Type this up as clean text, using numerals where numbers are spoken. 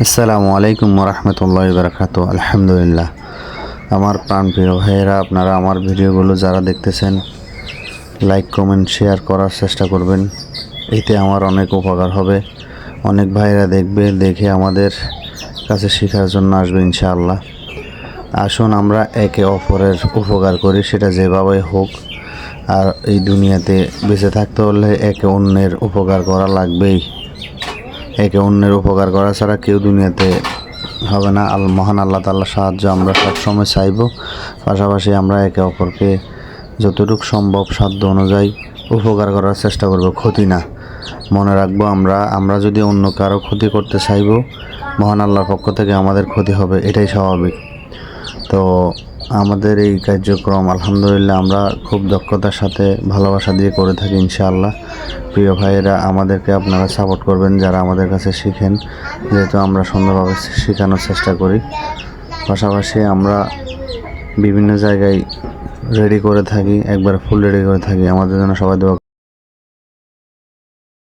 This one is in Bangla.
আসসালামু আলাইকুম রহমতুল্লাহ বারকাত। আলহামদুলিল্লাহ। আমার প্রাণপ্রিয় ভাইয়েরা, আপনারা আমার ভিডিওগুলো যারা দেখতেছেন লাইক কমেন্ট শেয়ার করার চেষ্টা করবেন, এতে আমার অনেক উপকার হবে। অনেক ভাইয়েরা দেখবে, দেখে আমাদের কাছে শেখার জন্য আসবে ইনশাআল্লাহ। আসুন আমরা একে অপরের উপকার করি, সেটা যেভাবে হোক। আর এই দুনিয়াতে বেঁচে থাকতে হলে একে অন্যের উপকার করা লাগবেই। একে অন্যের উপকার করা ছাড়া কেউ দুনিয়াতে হবে না। মহান আল্লাহ তাআলার সাহায্য আমরা সবসময় চাইব। পাশাপাশি আমরা একে অপরকে যতটুকু সম্ভব সাধ্য অনুযায়ী উপকার করার চেষ্টা করব, ক্ষতি না। মনে রাখবো, আমরা যদি অন্য কারো ক্ষতি করতে চাইব, মহান আল্লাহর পক্ষ থেকে আমাদের ক্ষতি হবে, এটাই স্বাভাবিক। তো আমাদের এই কার্যক্রম আলহামদুলিল্লাহ আমরা খুব দক্ষতার সাথে ভালোবাসা দিয়ে করে থাকি ইনশাআল্লাহ। প্রিয় ভাইয়েরা, আমাদেরকে আপনারা সাপোর্ট করবেন যারা আমাদের কাছে শিখেন, যেহেতু আমরা সুন্দরভাবে শেখানোর চেষ্টা করি। পাশাপাশি আমরা বিভিন্ন জায়গায় রেডি করে থাকি, একবার ফুল রেডি করে থাকি। আমাদের জন্য সবাই দোয়া